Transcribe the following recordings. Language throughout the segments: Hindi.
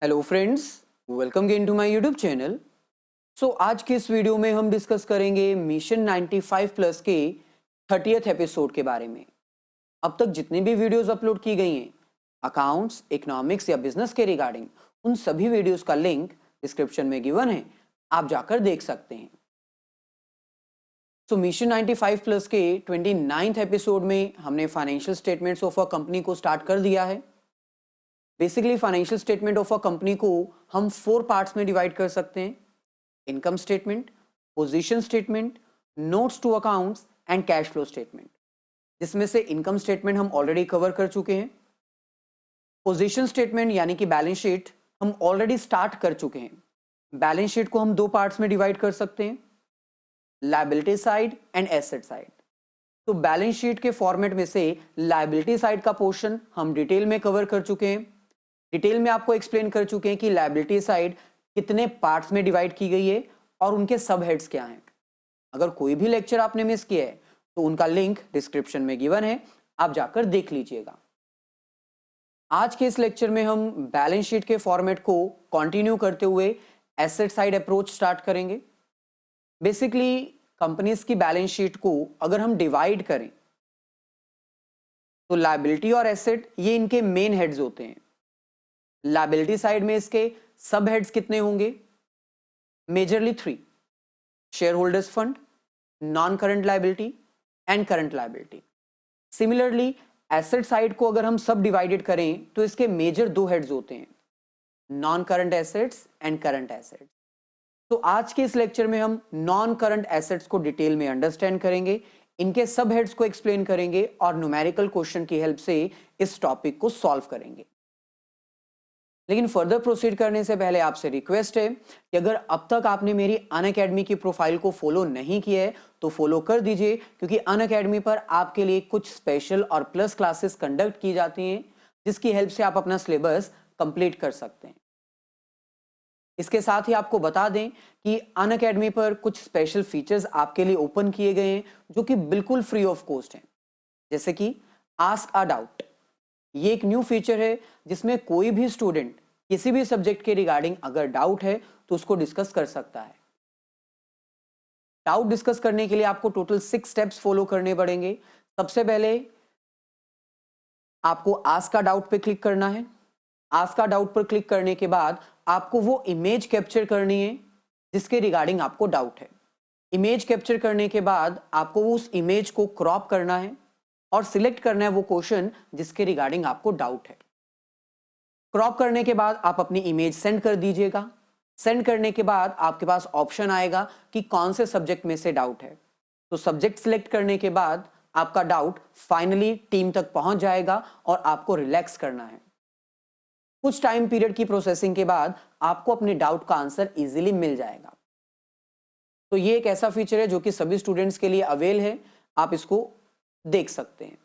Hello friends, welcome again to my YouTube channel. आज के इस वीडियो में हम डिस्कस करेंगे मिशन 95 प्लस के 30th एपिसोड के बारे में। अब तक जितनी भी वीडियोस अपलोड की गई हैं अकाउंट्स, इकोनॉमिक्स या बिजनेस के रिगार्डिंग, उन सभी वीडियोस का लिंक डिस्क्रिप्शन में गिवन है, आप जाकर देख सकते हैं। मिशन 95 प्लस के 29th एपिसोड में हमने financial statements of a company को स्टार्ट कर दिया है। Basically financial statement of a company को हम 4 पार्ट्स में डिवाइड कर सकते हैं: income statement, position statement, notes to accounts and cash flow statement. जिसमें से इनकम स्टेटमेंट हम ऑलरेडी कवर कर चुके हैं। पोजीशन स्टेटमेंट यानी कि बैलेंस शीट हम ऑलरेडी स्टार्ट कर चुके हैं। बैलेंस शीट को हम 2 पार्ट्स में डिवाइड कर सकते हैं: liability side and asset side. तो बैलेंस शीट के फॉर्मेट में से लायबिलिटी साइड का पोर्शन हम डिटेल में कवर कर चुके हैं। डिटेल में आपको एक्सप्लेन कर चुके हैं कि लायबिलिटी साइड कितने पार्ट्स में डिवाइड की गई है और उनके सब हेड्स क्या हैं। अगर कोई भी लेक्चर आपने मिस किया है तो उनका लिंक डिस्क्रिप्शन में गिवन है, आप जाकर देख लीजिएगा। आज के इस लेक्चर में हम बैलेंस शीट के फॉर्मेट को कंटिन्यू करते हुए एसेट साइड अप्रोच स्टार्ट करेंगे। बेसिकली कंपनीज की बैलेंस शीट को अगर हम डिवाइड करें तो लायबिलिटी और एसेट ये इनके मेन हेड्स होते हैं। लायबिलिटी साइड में इसके सब हेड्स कितने होंगे? Majorly 3: share holders fund, non current liability and current liability. Similarly asset side को अगर हम सब डिवाइडेड करें तो इसके मेजर 2 हेड्स होते हैं: non current assets and current assets. तो आज के इस लेक्चर में हम नॉन करंट एसेट्स को डिटेल में अंडरस्टैंड करेंगे, इनके सब हेड्स को एक्सप्लेन करेंगे और न्यूमेरिकल क्वेश्चन की हेल्प से इस टॉपिक को सॉल्व करेंगे। लेकिन फर्दर प्रोसीड करने से पहले आपसे रिक्वेस्ट है कि अगर अब तक आपने मेरी अनअकैडमी की प्रोफाइल को फॉलो नहीं किया है तो फॉलो कर दीजिए, क्योंकि अनअकैडमी पर आपके लिए कुछ स्पेशल और प्लस क्लासेस कंडक्ट की जाती हैं जिसकी हेल्प से आप अपना सिलेबस कंप्लीट कर सकते हैं। इसके साथ ही आपको बता दें कि अनअकैडमी पर कुछ स्पेशल फीचर्स आपके लिए ओपन किए गए हैं जो कि बिल्कुल फ्री ऑफ कॉस्ट हैं, जैसे कि आस्क अ डाउट। ये एक न्यू फीचर है जिसमें कोई भी स्टूडेंट किसी भी सब्जेक्ट के रिगार्डिंग अगर डाउट है तो उसको डिस्कस कर सकता है। डाउट डिस्कस करने के लिए आपको टोटल 6 स्टेप्स फॉलो करने पड़ेंगे। सबसे पहले आपको आस्क का डाउट पे क्लिक करना है। आस्क का डाउट पर क्लिक करने के बाद आपको वो इमेज कैप्चर करनी है जिसके रिगार्डिंग आपको डाउट है। इमेज कैप्चर करने के बाद आपको उस इमेज को क्रॉप करना है और सिलेक्ट करना है वो क्वेश्चन जिसके रिगार्डिंग आपको डाउट है। क्रॉप करने के बाद आप अपनी इमेज सेंड कर दीजिएगा। सेंड करने के बाद आपके पास ऑप्शन आएगा कि कौन से सब्जेक्ट में से डाउट है। तो सब्जेक्ट सिलेक्ट करने के बाद आपका डाउट फाइनली टीम तक पहुंच जाएगा और आपको रिलैक्स करना है। कुछ टाइम पीरियड की प्रोसेसिंग के बाद आपको अपने डाउट का आंसर इजीली मिल जाएगा। तो ये एक ऐसा फीचर है जो कि सभी स्टूडेंट्स के लिए अवेल है, आप इसको देख सकते हैं।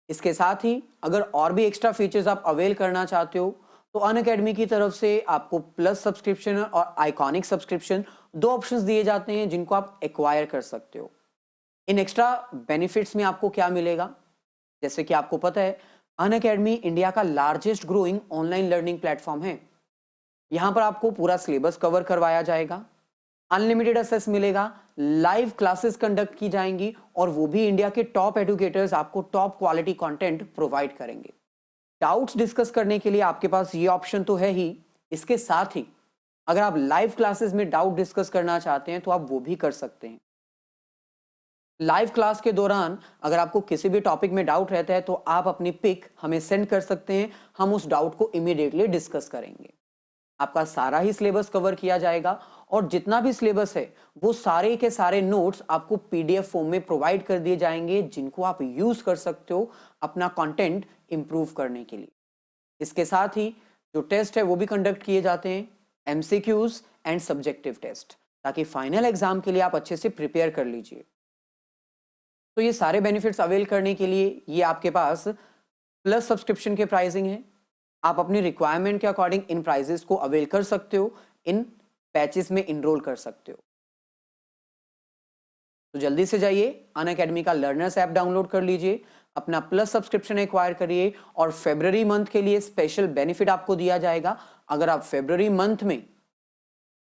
इसके साथ ही अगर और भी एक्स्ट्रा फीचर्स आप अवेल करना चाहते हो तो अनअकैडमी की तरफ से आपको प्लस सब्सक्रिप्शन और आइकॉनिक सब्सक्रिप्शन 2 ऑप्शंस दिए जाते हैं जिनको आप एक्वायर कर सकते हो। इन एक्स्ट्रा बेनिफिट्स में आपको क्या मिलेगा? जैसे कि आपको पता है अनअकैडमी इंडिया का largest growing online learning platform है। यहां पर आपको पूरा सिलेबस कवर करवाया जाएगा, अनलिमिटेड एक्सेस मिलेगा, लाइव क्लासेस कंडक्ट की जाएंगी और वो भी इंडिया के टॉप एजुकेटर्स आपको टॉप क्वालिटी कंटेंट प्रोवाइड करेंगे। डाउट्स डिस्कस करने के लिए आपके पास ये ऑप्शन तो है ही, इसके साथ ही अगर आप लाइव क्लासेस में डाउट डिस्कस करना चाहते हैं तो आप वो भी कर सकते हैं। लाइव क्लास के दौरान अगर आपको किसी भी टॉपिक में डाउट रहता है तो आप अपनी पिक हमें सेंड कर सकते हैं, हम उस डाउट को इमीडिएटली डिस्कस करेंगे। आपका सारा ही सिलेबस कवर किया जाएगा और जितना भी सिलेबस है वो सारे के सारे नोट्स आपको पीडीएफ फॉर्म में प्रोवाइड कर दिए जाएंगे जिनको आप यूज कर सकते हो अपना कंटेंट इंप्रूव करने के लिए। इसके साथ ही जो टेस्ट है वो भी कंडक्ट किए जाते हैं, एमसीक्यूज एंड सब्जेक्टिव टेस्ट, ताकि फाइनल एग्जाम के लिए आप अच्छे से प्रिपेयर कर लीजिए। तो ये सारे बेनिफिट्स अवेल करने के लिए ये आपके पास प्लस सब्सक्रिप्शन के प्राइसिंग है। आप अपनी रिक्वायरमेंट के अकॉर्डिंग इन प्राइजेस को अवेल कर सकते हो, इन बैचेस में इनरोल कर सकते हो। तो जल्दी से जाइए अनअकैडमी का लर्नर्स ऐप डाउनलोड कर लीजिए। अपना प्लस सब्सक्रिप्शन एक्वायर करिए और फरवरी मंथ के लिए स्पेशल बेनिफिट आपको दिया जाएगा। अगर आप फरवरी मंथ में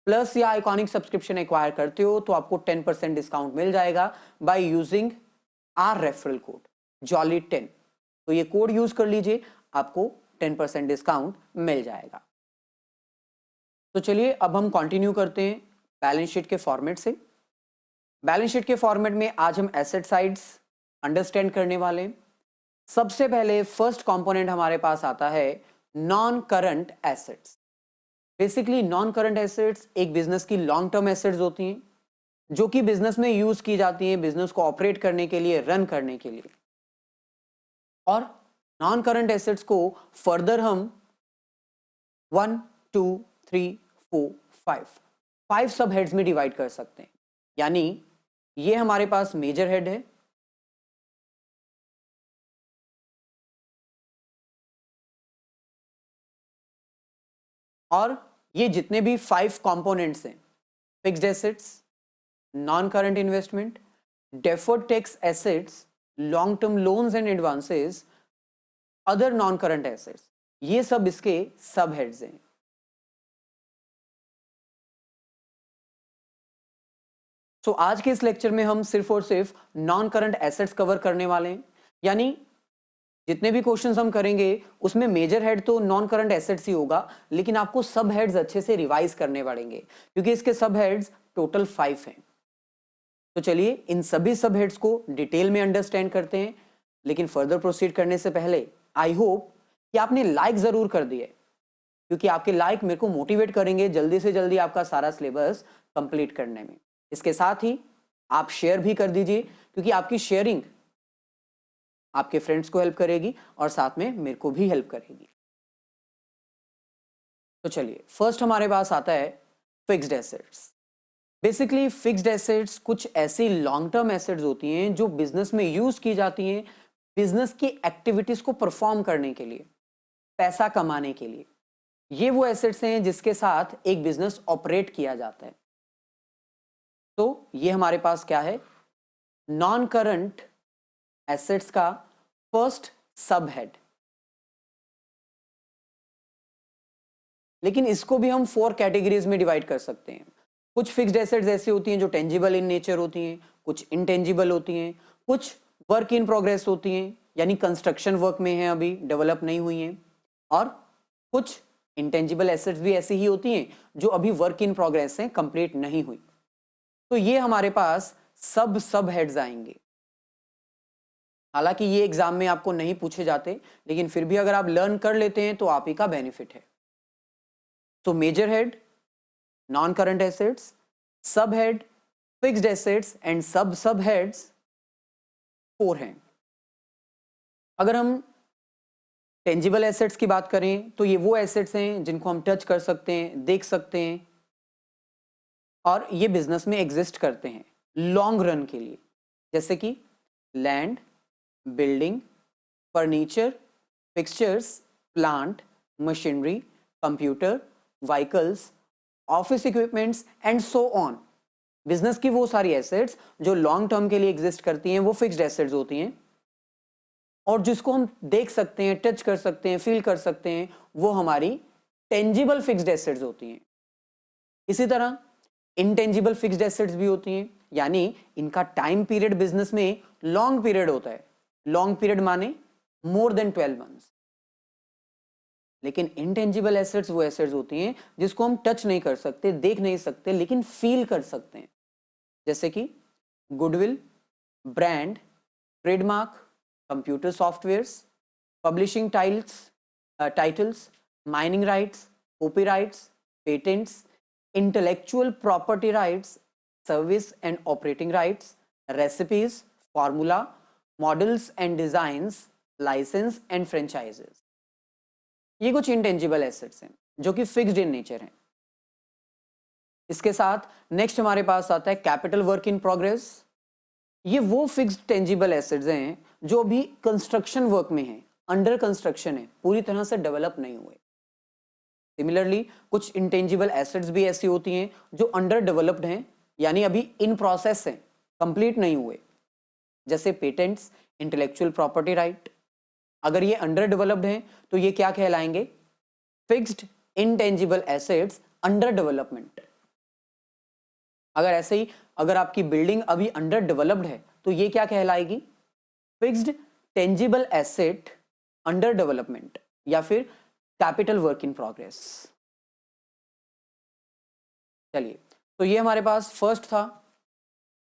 प्लस या आइकॉनिक सब्सक्रिप्शन एक्वायर करते हो तो आपको 10% डिस्काउंट मिल जाएगा by using our referral code जॉली10। तो ये कोड यूज कर लीजिए, आपको 10% डिस्काउंट मिल जाएगा। तो चलिए अब हम कंटिन्यू करते हैं बैलेंस शीट के फॉर्मेट से। बैलेंस शीट के फॉर्मेट में आज हम एसेट साइड्स अंडरस्टैंड करने वाले हैं। सबसे पहले फर्स्ट कंपोनेंट हमारे पास आता है non current assets. Basically non current assets एक बिजनेस की लॉन्ग टर्म एसेट्स होती हैं जो कि बिजनेस में यूज की जाती हैं बिजनेस को ऑपरेट करने के लिए, रन करने के लिए। और नॉन करंट एसेट्स को फर्दर हम 1 2 3 4 5 सब हेड्स में डिवाइड कर सकते हैं। यानी ये हमारे पास मेजर हेड है, और ये जितने भी 5 कंपोनेंट्स हैं, fixed assets, non current investment, deferred tax assets, long term loans and advances, other non current assets, ये सब इसके सब हेड्स हैं। तो आज के इस लेक्चर में हम सिर्फ और सिर्फ नॉन करंट एसेट्स कवर करने वाले हैं। यानी जितने भी क्वेश्चंस हम करेंगे उसमें मेजर हेड तो नॉन करंट एसेट्स ही होगा, लेकिन आपको सब हेड्स अच्छे से रिवाइज करने पड़ेंगे क्योंकि इसके सब हेड्स टोटल 5 हैं। तो चलिए इन सभी सब हेड्स को डिटेल में अंडरस्टैंड करते हैं। लेकिन फर्दर प्रोसीड करने से पहले आई होप कि आपने लाइक जरूर कर दिया, क्योंकि आपके लाइक मेरे को मोटिवेट करेंगे जल्दी से जल्दी आपका सारा सिलेबस कंप्लीट करने में। इसके साथ ही आप शेयर भी कर दीजिए, क्योंकि आपकी शेयरिंग आपके फ्रेंड्स को हेल्प करेगी और साथ में मेरे को भी हेल्प करेगी। तो चलिए फर्स्ट हमारे पास आता है fixed assets. Basically fixed assets कुछ ऐसी लॉन्ग टर्म एसेट्स होती हैं जो बिजनेस में यूज की जाती हैं बिजनेस की एक्टिविटीज को परफॉर्म करने के लिए, पैसा कमाने के लिए। ये वो एसेट्स हैं जिसके साथ एक बिजनेस ऑपरेट किया जाता है। तो ये हमारे पास क्या है, नॉन करंट एसेट्स का फर्स्ट सब हेड। लेकिन इसको भी हम 4 कैटेगरीज में डिवाइड कर सकते हैं। कुछ फिक्स्ड एसेट्स ऐसी होती हैं जो टेंजिबल इन नेचर होती हैं, कुछ इनटेंजिबल होती हैं, कुछ वर्क इन प्रोग्रेस होती हैं, यानी कंस्ट्रक्शन वर्क में है, अभी डेवलप नहीं हुई हैं, और कुछ इंटेंजिबल एसेट्स भी ऐसी ही होती हैं जो अभी वर्क इन प्रोग्रेस हैं, कंप्लीट नहीं हुई। तो ये हमारे पास सब हेड्स आएंगे। हालांकि ये एग्जाम में आपको नहीं पूछे जाते, लेकिन फिर भी अगर आप लर्न कर लेते हैं तो आप ही का बेनिफिट है। तो major head, non current assets, sub head, fixed assets and sub heads 4 हैं। अगर हम टेंजिबल एसेट्स की बात करें तो ये वो एसेट्स हैं जिनको हम टच कर सकते हैं, देख सकते हैं, और ये बिजनेस में एग्जिस्ट करते हैं लॉन्ग रन के लिए, जैसे कि land, building, furniture, fixtures, plant, machinery, computer, vehicles, office equipments and so on. Business की वो सारी एसेट्स जो लॉन्ग टर्म के लिए एग्जिस्ट करती हैं वो फिक्स्ड एसेट्स होती हैं, और जिसको हम देख सकते हैं, टच कर सकते हैं, फील कर सकते हैं, वो हमारी टेंजिबल फिक्स्ड एसेट्स होती हैं। इसी तरह इनटेंजिबल फिक्स्ड एसेट्स भी होती हैं, यानी इनका टाइम पीरियड बिजनेस में लॉन्ग पीरियड होता है। लॉन्ग पीरियड माने मोर देन 12 मंथ्स। लेकिन इनटेंजिबल एसेट्स वो एसेट्स होती हैं जिसको हम टच नहीं कर सकते, देख नहीं सकते, लेकिन फील कर सकते हैं, जैसे कि goodwill, brand, trademark, computer softwares, publishing titles, mining rights, copyrights, patents, intellectual property rights, service and operating rights, recipes, formula, models and designs, licence and franchises. ये कुछ इंटेंजिबल एसेट्स हैं जो कि फिक्स्ड इन नेचर हैं। इसके साथ नेक्स्ट हमारे पास आता है कैपिटल वर्क इन प्रोग्रेस। ये वो फिक्स्ड टेंजिबल एसेट्स हैं जो अभी कंस्ट्रक्शन वर्क में हैं, अंडर कंस्ट्रक्शन है, पूरी तरह से डेवलप नहीं हुए। सिमिलरली कुछ इंटेंजिबल एसेट्स भी ऐसी होती हैं जो अंडर डेवलप्ड हैं, यानी अभी इन प्रोसेस हैं, कंप्लीट नहीं हुए। जैसे पेटेंट्स, इंटेलेक्चुअल प्रॉपर्टी राइट। अगर ये अंडर डेवलप्ड हैं तो ये क्या कहलाएंगे? Fixed intangible assets under development. अगर ऐसे ही अगर आपकी बिल्डिंग अभी अंडर डेवलप्ड है तो ये क्या कहलाएगी? Fixed tangible asset under development या फिर कैपिटल वर्क इन प्रोग्रेस। चलिए, तो ये हमारे पास फर्स्ट था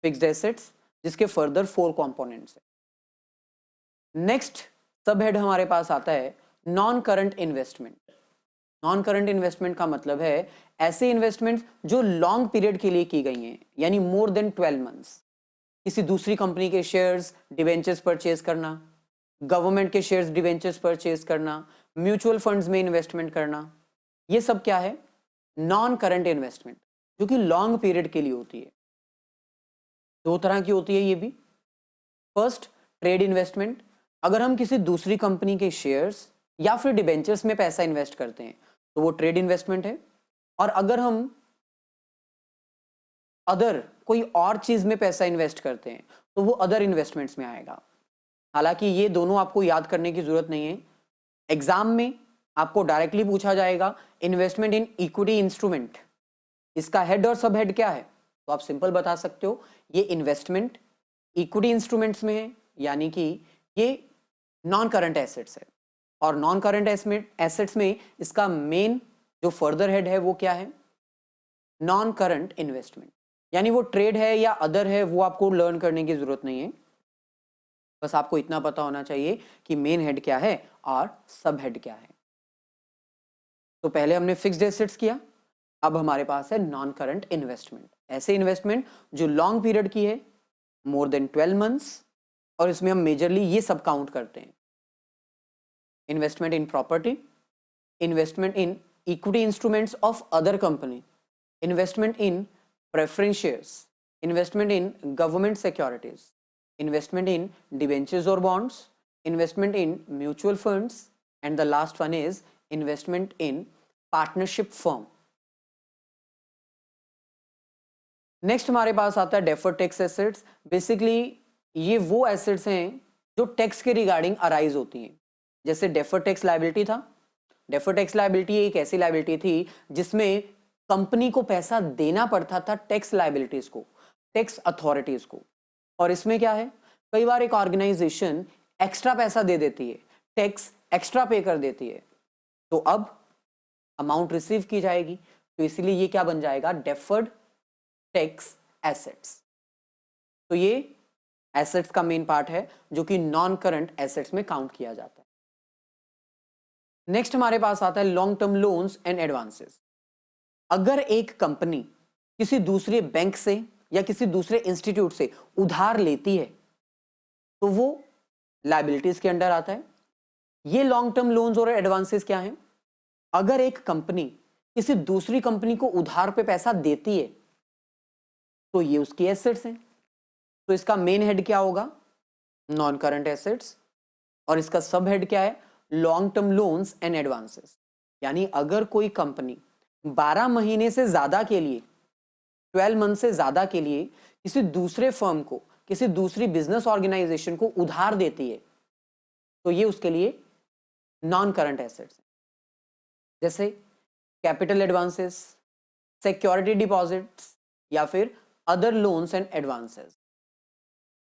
फिक्स्ड एसेट्स, जिसके फर्दर 4 कंपोनेंट्स है। नेक्स्ट सब हेड हमारे पास आता है non current investment. Non current investment का मतलब है ऐसे इन्वेस्टमेंट जो लॉन्ग पीरियड के लिए की गई हैं, यानी मोर देन 12 मंथ्स। किसी दूसरी कंपनी के शेयर्स, डिवेंचर्स परचेज करना, गवर्नमेंट के शेयर्स, डिवेंचर्स परचेज करना, म्यूचुअल फंड्स में इन्वेस्टमेंट करना, ये सब क्या है? नॉन करंट इन्वेस्टमेंट, जो कि लॉन्ग पीरियड के लिए होती है। 2 तरह की होती है ये भी। First, trade investment. अगर हम किसी दूसरी कंपनी के शेयर्स या फिर डिबेंचर्स में पैसा इन्वेस्ट करते हैं तो वो ट्रेड इन्वेस्टमेंट है। और अगर हम अदर कोई और चीज में पैसा इन्वेस्ट करते हैं तो वो अदर इन्वेस्टमेंट्स में आएगा। हालांकि ये दोनों आपको याद करने की जरूरत नहीं है। एग्जाम में आपको डायरेक्टली पूछा जाएगा इन्वेस्टमेंट इन इक्विटी इंस्ट्रूमेंट, इसका हेड और सब हेड क्या है? तो आप सिंपल बता सकते हो ये इन्वेस्टमेंट इक्विटी इंस्ट्रूमेंट्स में है, यानी कि ये नॉन करंट एसेट्स है। और नॉन करंट एसेट्स में इसका मेन जो फर्दर हेड है वो क्या है? Non current investment. यानी वो ट्रेड है या अदर है वो आपको लर्न करने की जरूरत नहीं है, बस आपको इतना पता होना चाहिए कि मेन हेड क्या है और सब हेड क्या है। तो पहले हमने फिक्स्ड एसेट्स किया, अब हमारे पास है नॉन करंट इन्वेस्टमेंट। ऐसे इन्वेस्टमेंट जो लॉन्ग पीरियड की है, मोर देन 12 मंथ्स, और इसमें हम मेजरली ये सब काउंट करते हैं: investment in property, investment in equity instruments of other company, investment in preference shares, investment in government securities, investment in debentures और bonds, investment in mutual funds, and the last one is investment in partnership firm. Next हमारे पास आता है डेफर्ड टैक्स एसेट्स। बेसिकली ये वो एसेट्स हैं जो टैक्स के रिगार्डिंग अराइज होती हैं। जैसे डेफर्ड टैक्स लायबिलिटी था। डेफर्ड टैक्स लायबिलिटी एक ऐसी लायबिलिटी थी जिसमें कंपनी को पैसा देना पड़ता था टैक्स लायबिलिटीज को, टैक्स अथॉरिटीज को। और इसमें क्या है, कई बार एक ऑर्गेनाइजेशन एक्स्ट्रा पैसा दे देती है, टैक्स एक्स्ट्रा पे कर देती है, तो अब अमाउंट रिसीव की जाएगी, तो इसलिए ये क्या बन जाएगा? Deferred tax assets. तो ये एसेट्स का मेन पार्ट है जो कि नॉन करंट एसेट्स में काउंट किया जाता है। नेक्स्ट हमारे पास आता है long term loans and advances. अगर एक कंपनी किसी दूसरे बैंक से या किसी दूसरे इंस्टीट्यूट से उधार लेती है तो वो लायबिलिटीज के अंडर आता है। ये लॉन्ग टर्म लोन्स और एडवांसेस क्या हैं? अगर एक कंपनी किसी दूसरी कंपनी को उधार पे पैसा देती है तो ये उसकी एसेट्स हैं। तो इसका मेन हेड क्या होगा? Non current assets. और इसका सब हेड क्या है? Long term loans and advances. यानी अगर कोई कंपनी 12 महीने से ज्यादा के लिए, 12 मंथ से ज्यादा के लिए किसी दूसरे फर्म को, किसी दूसरी बिजनेस ऑर्गेनाइजेशन को उधार देती है तो ये उसके लिए नॉन करंट एसेट्स। जैसे कैपिटल एडवांसेस, सिक्योरिटी डिपॉजिट्स या फिर अदर लोन्स एंड एडवांसेस।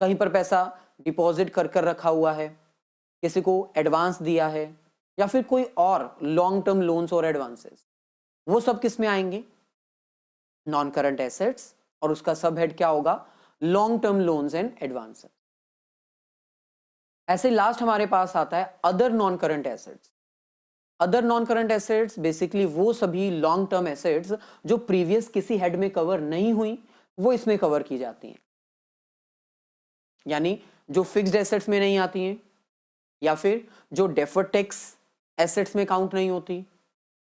कहीं पर पैसा डिपॉजिट कर रखा हुआ है, किसी को एडवांस दिया है, या फिर कोई और लॉन्ग टर्म लोन्स और एडवांसेस, वो सब किस में आएंगे? Non current assets. और उसका सब हेड क्या होगा? Long term loans and advances. ऐसे लास्ट हमारे पास आता है other non current assets. Other non current assets basically वो सभी लॉन्ग टर्म एसेट्स जो प्रीवियस किसी हेड में कवर नहीं हुई वो इसमें कवर की जाती हैं। यानी जो फिक्स्ड एसेट्स में नहीं आती हैं, या फिर जो डेफर्ड टैक्स एसेट्स में काउंट नहीं होती,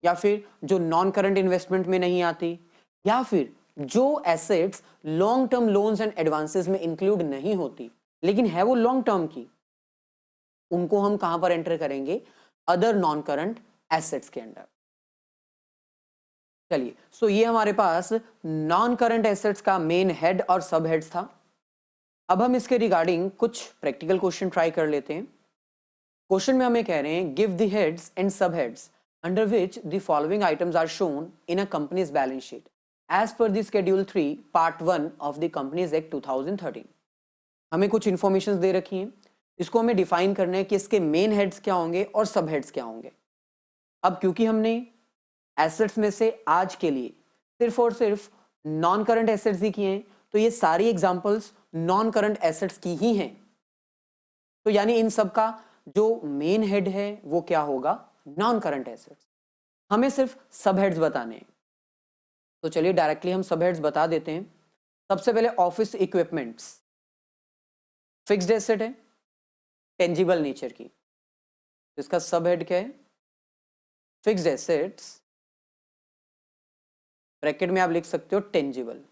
या फिर जो नॉन करंट इन्वेस्टमेंट में नहीं आती, या फिर जो assets long term loans and advances में इंक्लूड नहीं होती लेकिन है वो लॉन्ग टर्म की, उनको हम कहां पर एंटर करेंगे? अदर नॉन करंट एसेट्स के अंडर। चलिए, सो ये हमारे पास नॉन करंट एसेट्स का मेन हेड और सब हेड्स था। अब हम इसके रिगार्डिंग कुछ प्रैक्टिकल क्वेश्चन ट्राई कर लेते हैं। क्वेश्चन में हमें कह रहे हैं give the heads and sub heads under which the following items are shown in a company's balance sheet as per the schedule 3 part 1 of the companies act 2013। हमें कुछ इंफॉर्मेशन दे रखी हैं, इसको हमें डिफाइन करना है कि इसके मेन हेड्स क्या होंगे और सब हेड्स क्या होंगे। अब क्योंकि हमने एसेट्स में से आज के लिए सिर्फ और सिर्फ नॉन करंट एसेट्स ही किए हैं, तो ये सारी एग्जांपल्स नॉन करंट एसेट्स की ही हैं। तो यानी इन सब का जो मेन हेड है वो क्या होगा, नॉन करंट एसेट्स। हमें सिर्फ सब हेड्स बताने हैं, तो चलिए डायरेक्टली हम सब हेड्स बता देते हैं। सबसे पहले ऑफिस इक्विपमेंट्स फिक्स्ड एसेट है, टेंजिबल नेचर की, इसका सब हेड क्या है, फिक्स्ड एसेट्स, ब्रैकेट में आप लिख सकते हो टेंजिबल।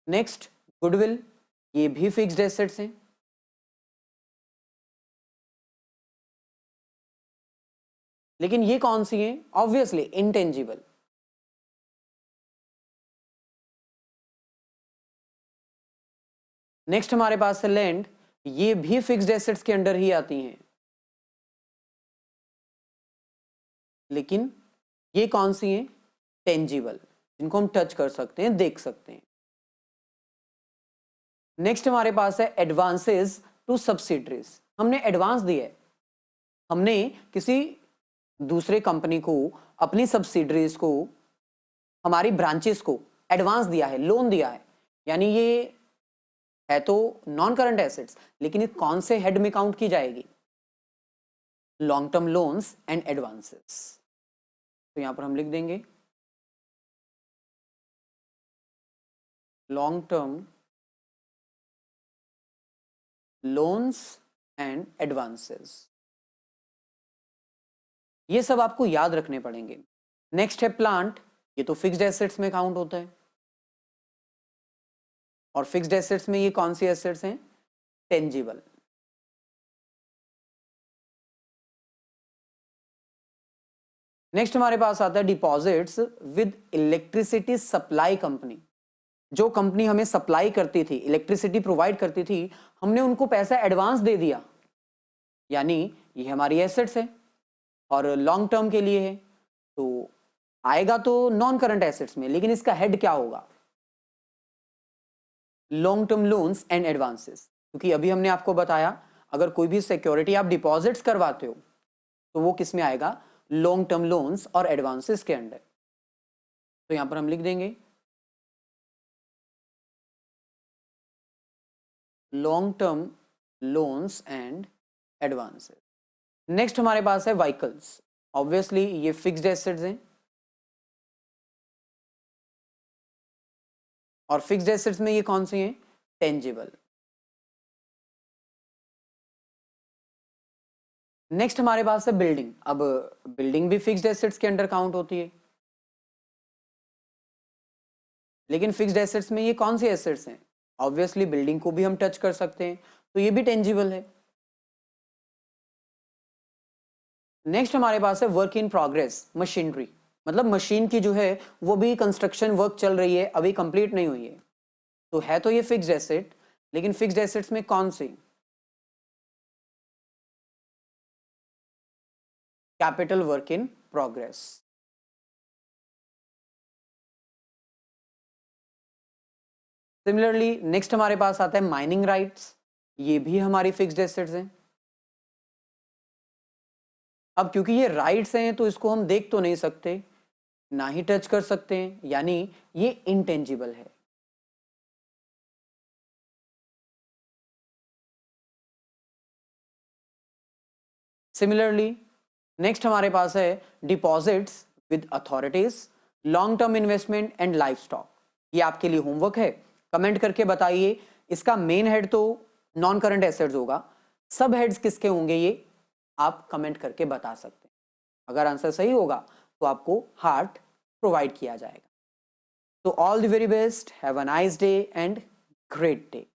नेक्स्ट गुडविल, ये भी फिक्स्ड एसेट्स हैं। लेकिन ये कौन सी हैं, ऑब्वियसली इंटेंजिबल। नेक्स्ट हमारे पास है लैंड, ये भी फिक्स्ड एसेट्स के अंडर ही आती हैं, लेकिन ये कौन सी हैं, टेंजिबल, जिनको हम टच कर सकते हैं, देख सकते हैं। नेक्स्ट हमारे पास है एडवांसेस टू सब्सिडरीज, हमने एडवांस दिया है, हमने किसी दूसरे कंपनी को, अपनी सब्सिडरीज को, हमारी ब्रांचेस को एडवांस दिया है, लोन दिया है, यानी ये है तो नॉन करंट एसेट्स, लेकिन ये कौन से हेड में काउंट की जाएगी, long term loans and advances. तो यहां पर हम लिख देंगे long term loans and advances. ये सब आपको याद रखने पड़ेंगे। नेक्स्ट है प्लांट, ये तो फिक्स्ड एसेट्स में काउंट होता है, और फिक्स्ड एसेट्स में ये कौन सी एसेट्स हैं, टेंजिबल। नेक्स्ट हमारे पास आता है deposits with electricity supply company, जो कंपनी हमें सप्लाई करती थी, इलेक्ट्रिसिटी प्रोवाइड करती थी, हमने उनको पैसा एडवांस दे दिया, यानी ये हमारी एसेट्स है और लॉन्ग टर्म के लिए है, तो आएगा तो नॉन करंट एसेट्स में, लेकिन इसका हेड क्या होगा, long term loans and advances. क्योंकि अभी हमने आपको बताया अगर कोई भी सिक्योरिटी आप डिपॉजिट्स करवाते हो तो वो किस में आएगा, लॉन्ग टर्म लोन्स और एडवांसेस के अंडर। तो यहां पर हम लिख देंगे long term loans and advances. Next हमारे पास है व्हीकल्स, ऑब्वियसली ये फिक्स्ड एसेट्स हैं, और फिक्स्ड एसेट्स में ये कौन सी हैं, टेंजिबल। नेक्स्ट हमारे पास है बिल्डिंग, अब बिल्डिंग भी फिक्स्ड एसेट्स के अंडर काउंट होती है, लेकिन फिक्स्ड एसेट्स में ये कौन सी एसेट्स हैं, ऑब्वियसली बिल्डिंग को भी हम टच कर सकते हैं, तो ये भी टेंजिबल है। नेक्स्ट हमारे पास है वर्क इन प्रोग्रेस, मशीनरी, मतलब मशीन की जो है वो भी कंस्ट्रक्शन वर्क चल रही है, अभी कंप्लीट नहीं हुई है, तो है तो ये फिक्स्ड एसेट, लेकिन फिक्स्ड एसेट्स में कौन सी, capital work in progress. Similarly next हमारे पास आता है माइनिंग राइट्स, ये भी हमारी फिक्स्ड एसेट्स हैं। अब क्योंकि ये राइट्स हैं तो इसको हम देख तो नहीं सकते, ना ही टच कर सकते हैं, यानी ये इंटेंजिबल है। सिमिलरली नेक्स्ट हमारे पास है deposits with authorities, long term investment and life stock. ये आपके लिए होमवर्क है, कमेंट करके बताइए इसका मेन हेड तो नॉन करंट एसेट्स होगा, सब हेड्स किसके होंगे ये आप कमेंट करके बता सकते हैं। अगर आंसर सही होगा तो आपको हार्ट प्रोवाइड किया जाएगा। तो all the very best, have a nice day and great day.